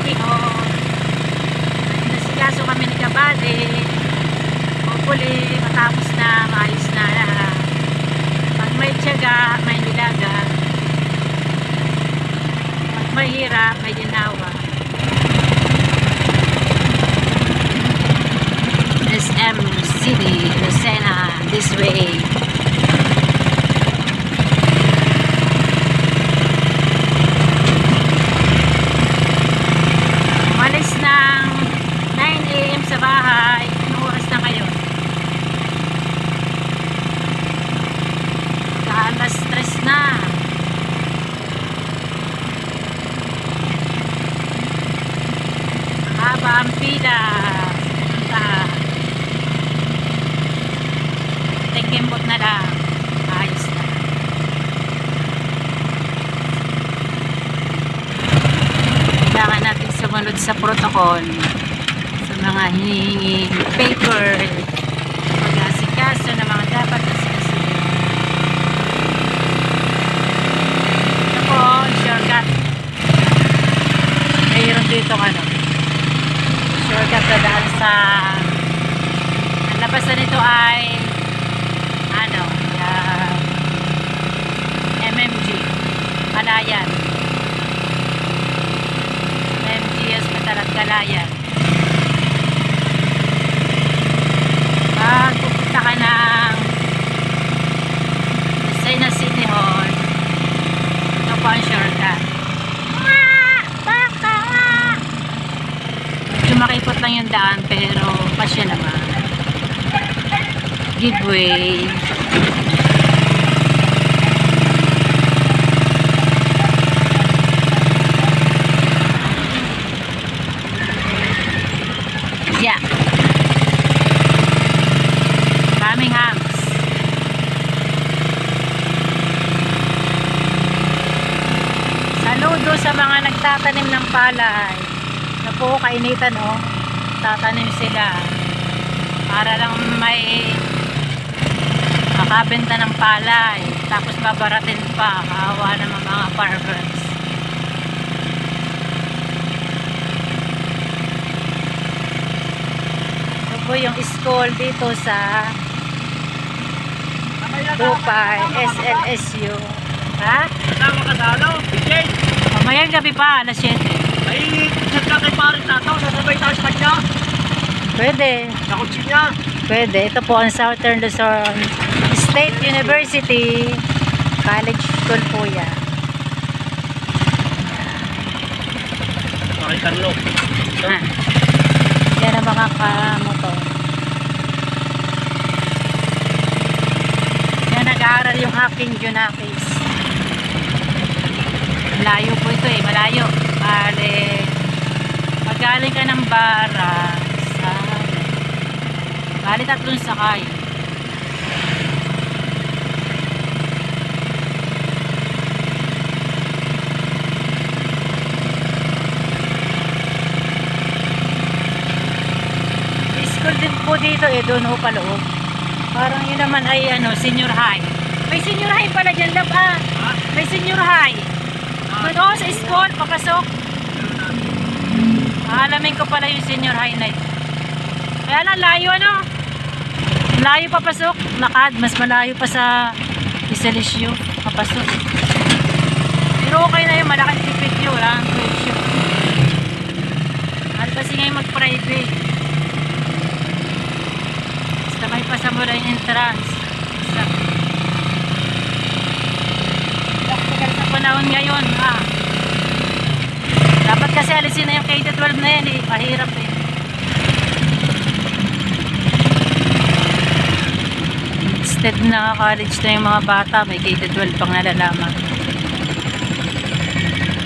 City Hall. Inasikaso kami ni Kabady. Hopefully matapos na, maayos na. Pag may tiyaga, may nilaga. Pag may hirap, may ginawa. SM City, Lucena, this way. Umalis ng 9 AM sa bahay. Anong oras na kayo? Alas 3 na. Haba ang pila. Tikimbot na lang. Ayos na. Kailangan natin sumunod sa protocol. Sa mga hinihingi paper. Pag-asikaso na mga dapat na sinasunod. Ito po, shortcut. Mayroon dito shortcut na daan sa ang labasan nito ay MMG Kalayan, MMG Hospital at Kalayan. Pag pupunta ka ng Lucena City Hall, ito po ang shortcut. Medyo makipot lang yung daan pero pasya naman. Giveaway. Yeah. Maraming hams. Saludo sa mga nagtatanim ng palay. Na po kainitan tatanim sila para lang may makabenta ng palay, tapos babaratin pa. Kawawa naman mga farmers. Ito po yung school dito sa Dupay, SLSU. Ha? Kasama ka sa PJ? Mamayang gabi pa, alas 7. Ay, chat ka kay Paris Tataw, sasabay tayo sa kanya. Pwede. Sa kutsi niya. Pwede. Ito po ang Southern Luzon State University College School po yan. Okay, Carlo. Yan ang mga kamotor. Yan nag-aaral yung aking Junakis. Malayo po ito malayo. Magaling ka ng bara sa bali 3 sakay. School din po dito doon pa loob. Parang yun naman ay senior high. May senior high pala dyan, lab May senior high. Doon sa school, papasok. Alamin ko pala yung senior high na yun. Kaya lang, layo layo papasok. Lakad, mas malayo pa sa Iselisyo papasok. Pero okay na yun, malaking tipid yun. Wala ang tuition. Mahal kasi ngayon mag-private. Basta may pasamura yung entrance. Basta practical sa panahon ngayon. Dapat kasi alisin na yung K-12 na yan Mahirap Instead na college na yung mga bata, may K-12 pang nalalaman.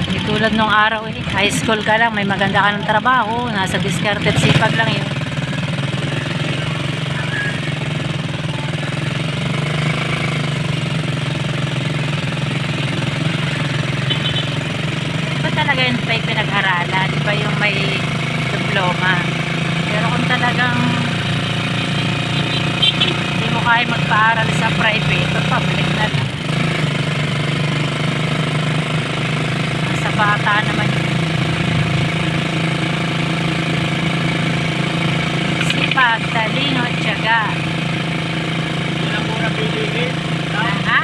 Hindi tulad nung araw high school ka lang, may maganda ka ng trabaho, nasa discarded sipag lang yun. Talaga yun pa yung pinag-aralan, di ba yung may diploma. Pero kung talagang hindi mo kaya magpa-aral sa private o public na lang, nasa bata naman yun. sipag, talino at tiyaga. Yan ang mura bilihin. Ha?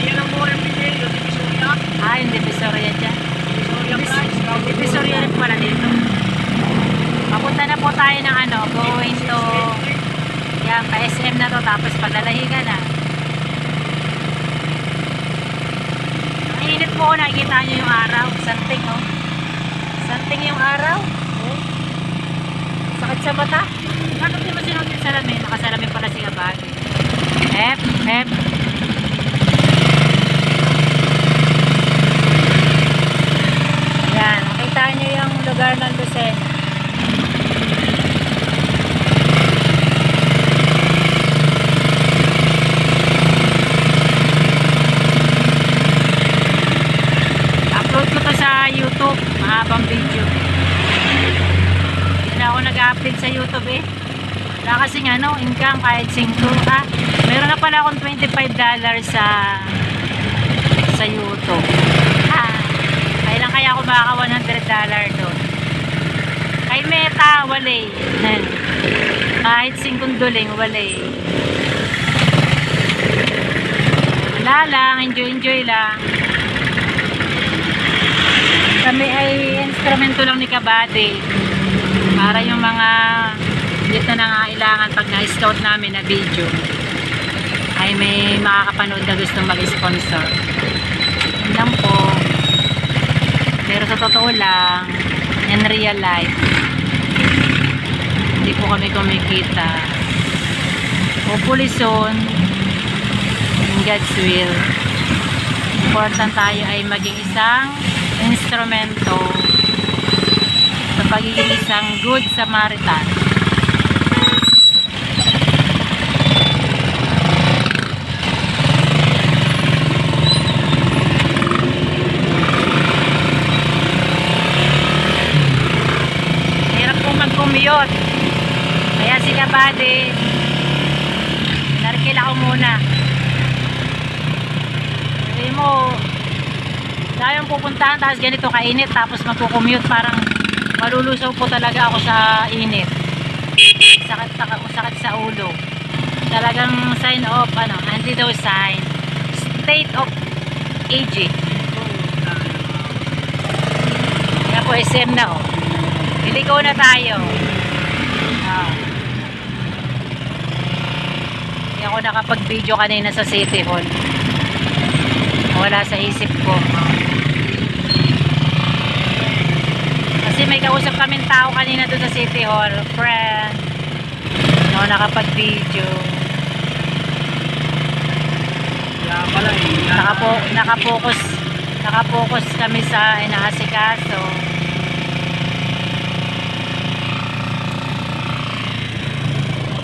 Yan ang mura bilihin. Yung Divisoria. Yung Divisoria dyan. Divisoria price. Divisoria rin pala dito. Papunta na po tayo ng going to, yan, pa-SM na to, tapos Padalahigan na. Ang init po, nakikita nyo yung araw, santing, oh. Santing yung araw. Oh. Sakit sa mata. Bakit di ba sinuot yung salamin? Nakasalamin pala si Abad. Hep. Yan, nakita nyo yung lugar ng Lucena. Upload ko to sa YouTube, mahabang video. Hindi na ako nag-upload sa YouTube eh. Wala kasing income kahit 5 ha. Meron na pala akong $25 sa YouTube. Kailan kaya ako baka $100 doon? Kay Meta, walay. Kahit 5 duling, walay. Wala lang, enjoy lang. Kami ay instrumento lang ni Kabady para yung mga dito na nangangailangan pag na-scout namin na video ay may makakapanood na gustong mag-sponsor. Yun lang po. Pero sa totoo lang, in real life, hindi po kami kumikita. Hopefully soon, in God's will, important tayo ay maging isang instrumento sa pagiging isang good Samaritan. Hirap po mag-commute. Kaya si Kabady, narkil ako muna. Sabi mo, tayong pupuntahan tapos ganito kainit tapos magkukommute, parang malulusaw po talaga ako sa init. Sakit sa ulo. Talagang sign of hindi daw sign, state of aging. Kaya po SM na Iligaw na tayo. Hindi ako nakapag-video kanina sa City Hall. Wala sa isip ko. Kasi may kausap kaming tao kanina doon sa City Hall, friend. No, nakapag-video. Kaya pala Nakapokus kami sa inaasikaso.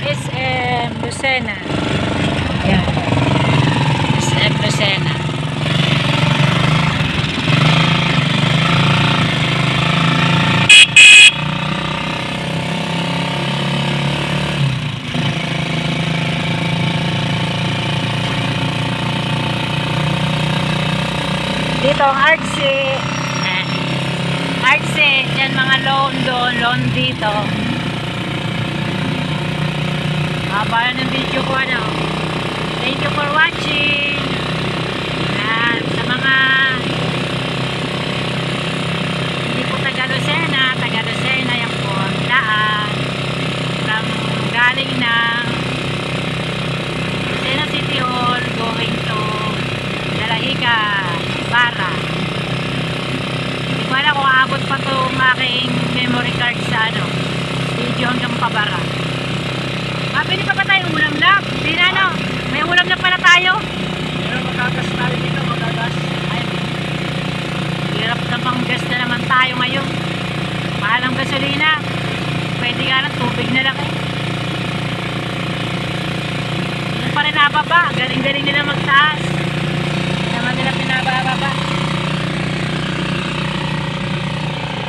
SM Lucena. Yan. SM Lucena. Dito ang Artsy. Artsy. Yan mga loan doon. Loan dito. Haba ng video ko Thank you for watching. At sa mga hindi po taga Lucena yan po. Daan. From galing ng Lucena City Hall going to Dalahigan. Para. Hindi ko alam kung aabot pa itong aking memory card sa video hanggang Pabara. Pili pa tayo ulam na? Hindi na may ulam na pala tayo. Pero magagas tayo dito, magagas. Ay, hirap na pang gas na naman tayo ngayon. Mahal ang gasolina. Pwede nga lang, tubig na lang Yung pa rin nababa, galing-galing nila magtaas.